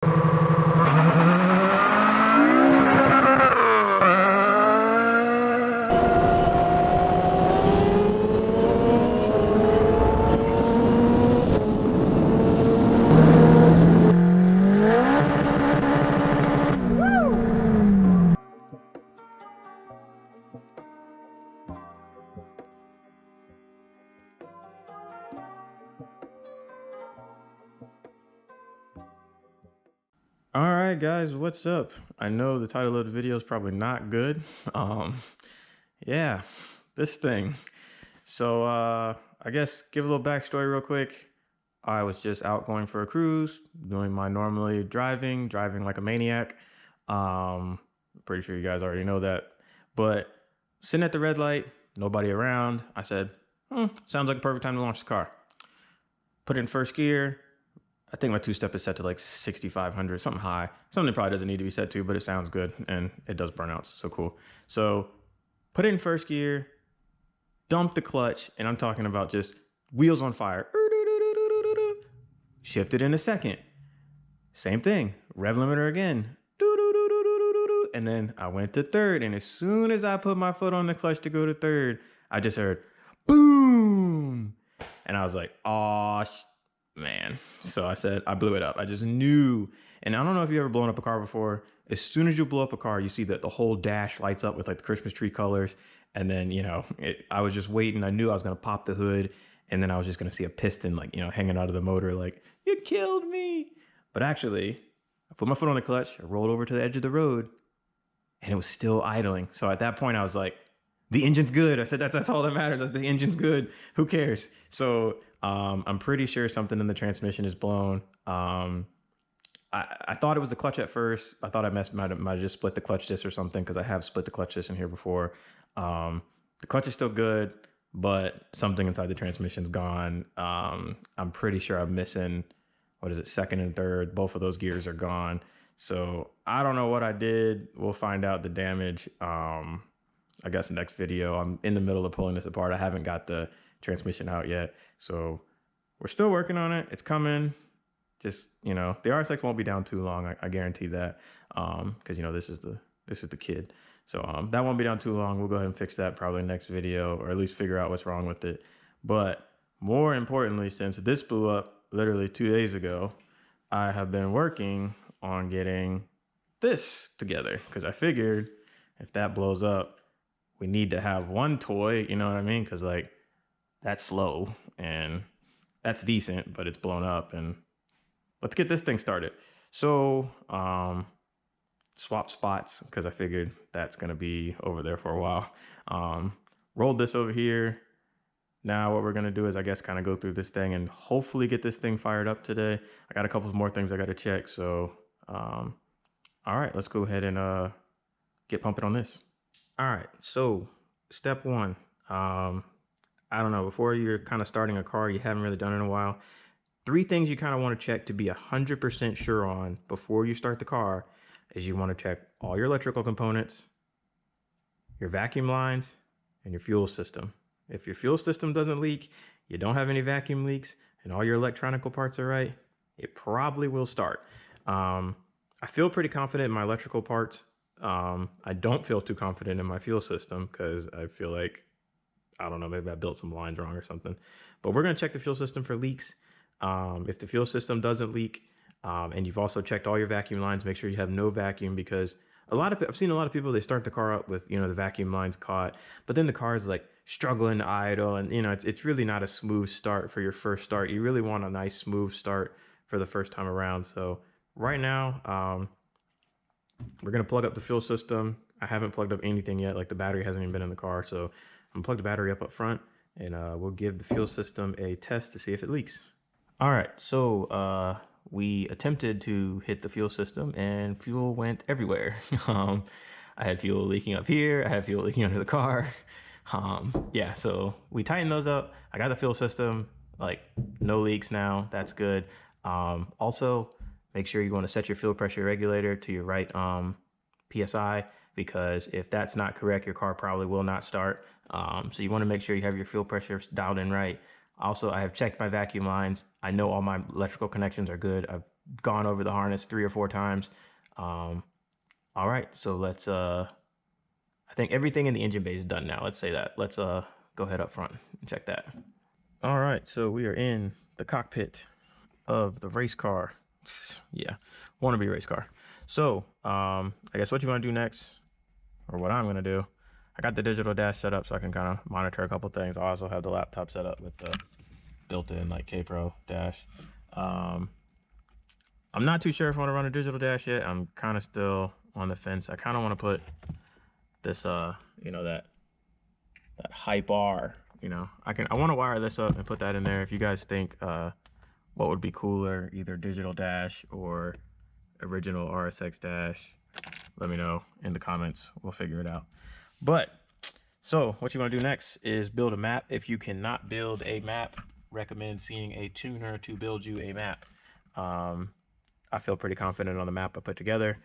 All right, guys, what's up? I know the title of the video is probably not good. Yeah, this thing. So, I guess give a little backstory real quick. I was just out going for a cruise, doing my normally driving like a maniac. Pretty sure you guys already know that. But sitting at the red light, nobody around. I said, sounds like a perfect time to launch the car. Put it in first gear. I think my two-step is set to like 6,500, something high. Something probably doesn't need to be set to, but it sounds good and it does burnouts, so cool. So put it in first gear, dump the clutch, and I'm talking about just wheels on fire. Shift it into second. Same thing, rev limiter again. And then I went to third, and as soon as I put my foot on the clutch to go to third, I just heard boom. And I was like, oh, man. So I said, I blew it up. I just knew. And I don't know if you've ever blown up a car before. As soon as you blow up a car, you see that the whole dash lights up with like the Christmas tree colors. And then, I was just waiting. I knew I was going to pop the hood. And then I was just going to see a piston, like, hanging out of the motor, like, you killed me. But actually, I put my foot on the clutch, I rolled over to the edge of the road, and it was still idling. So at that point, I was like, the engine's good. I said, that's all that matters. The engine's good. Who cares? So I'm pretty sure something in the transmission is blown. I thought it was the clutch at first. I thought I might have just split the clutch disc or something, because I have split the clutch disc in here before. The clutch is still good, but something inside the transmission's gone. I'm pretty sure I'm missing, second and third. Both of those gears are gone. So I don't know what I did. We'll find out the damage. I guess next video. I'm in the middle of pulling this apart. I haven't got the transmission out yet. So we're still working on it. It's coming. Just, the RSX won't be down too long. I guarantee that. Cause this is the kid. So, that won't be down too long. We'll go ahead and fix that probably next video, or at least figure out what's wrong with it. But more importantly, since this blew up literally 2 days ago, I have been working on getting this together, because I figured if that blows up, we need to have one toy, you know what I mean? Because like, that's slow and that's decent, but it's blown up. And let's get this thing started. So swap spots, because I figured that's going to be over there for a while. Rolled this over here. Now what we're going to do is, I guess, kind of go through this thing and hopefully get this thing fired up today. I got a couple more things I got to check. So all right, let's go ahead and get pumping on this. All right, so step one. I don't know, before you're kind of starting a car you haven't really done in a while, 3 things you kind of want to check to be 100% sure on before you start the car is you want to check all your electrical components, your vacuum lines, and your fuel system. If your fuel system doesn't leak, you don't have any vacuum leaks, and all your electronic parts are right, it probably will start. I feel pretty confident in my electrical parts. I don't feel too confident in my fuel system, because I feel like, I don't know, maybe I built some lines wrong or something. But we're going to check the fuel system for leaks. If the fuel system doesn't leak, and you've also checked all your vacuum lines, make sure you have no vacuum, because I've seen a lot of people, they start the car up with, the vacuum lines caught, but then the car is like struggling to idle, and it's really not a smooth start for your first start. You really want a nice smooth start for the first time around. So right now, we're going to plug up the fuel system. I haven't plugged up anything yet. Like, the battery hasn't even been in the car. So I'm going to plug the battery up front, and we'll give the fuel system a test to see if it leaks. All right. So we attempted to hit the fuel system, and fuel went everywhere. I had fuel leaking up here. I had fuel leaking under the car. Yeah, so we tightened those up. I got the fuel system, like, no leaks now. That's good. Also, make sure you want to set your fuel pressure regulator to your right PSI, because if that's not correct, your car probably will not start. So you want to make sure you have your fuel pressure dialed in right. Also, I have checked my vacuum lines. I know all my electrical connections are good. I've gone over the harness 3 or 4 times. All right, so let's, I think everything in the engine bay is done now. Let's say that. Let's go ahead up front and check that. All right, so we are in the cockpit of the race car. Yeah, wannabe race car. So I guess what you want to do next, or what I'm going to do, I got the digital dash set up so I can kind of monitor a couple things. I also have the laptop set up with the built-in like K-Pro dash. I'm not too sure if I want to run a digital dash yet. I'm kind of still on the fence. I kind of want to put this, you know, that hype R, you know, I want to wire this up and put that in there. If you guys think what would be cooler, either digital dash or original RSX dash, let me know in the comments. We'll figure it out. But so what you want to do next is build a map. If you cannot build a map, recommend seeing a tuner to build you a map. I feel pretty confident on the map I put together.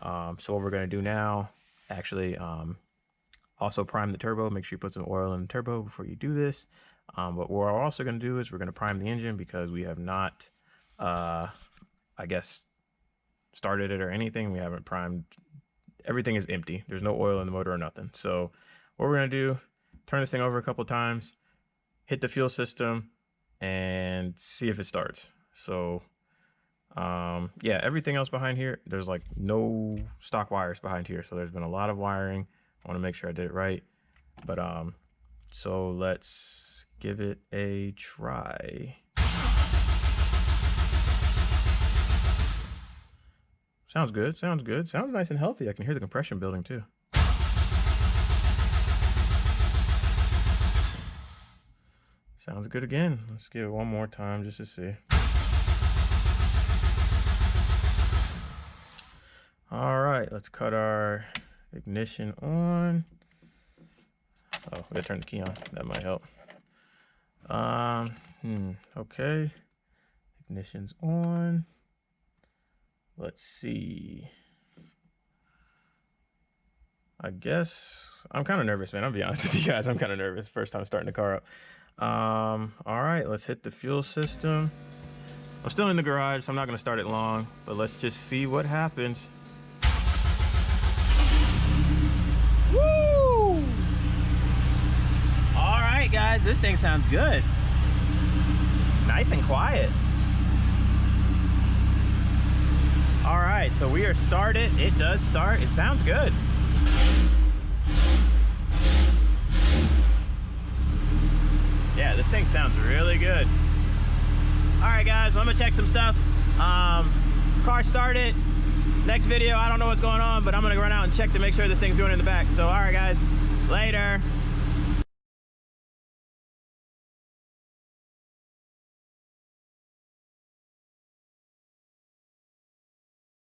So what we're going to do now, actually, also prime the turbo. Make sure you put some oil in the turbo before you do this. But what we're also going to do is we're going to prime the engine because we have not, I guess, started it or anything. We haven't primed. Everything is empty. There's no oil in the motor or nothing. So what we're going to do, turn this thing over a couple times, hit the fuel system, and see if it starts. So yeah, everything else behind here, there's like no stock wires behind here. So there's been a lot of wiring. I want to make sure I did it right. But so let's give it a try. Sounds good, sounds good. Sounds nice and healthy. I can hear the compression building too. Sounds good again. Let's give it one more time just to see. All right, let's cut our ignition on. Oh, we gotta turn the key on. That might help. Okay. Ignition's on. Let's see. I guess I'm kind of nervous, man. I'll be honest with you guys. I'm kind of nervous. First time starting the car up. All right, let's hit the fuel system. I'm still in the garage, so I'm not gonna start it long, but let's just see what happens. Woo! All right, guys, this thing sounds good. Nice and quiet. All right, so we are started. It does start. It sounds good. Yeah, this thing sounds really good. All right, guys, well, I'm gonna check some stuff. Car started. Next video, I don't know what's going on, but I'm gonna run out and check to make sure this thing's doing it in the back. So, all right, guys, later.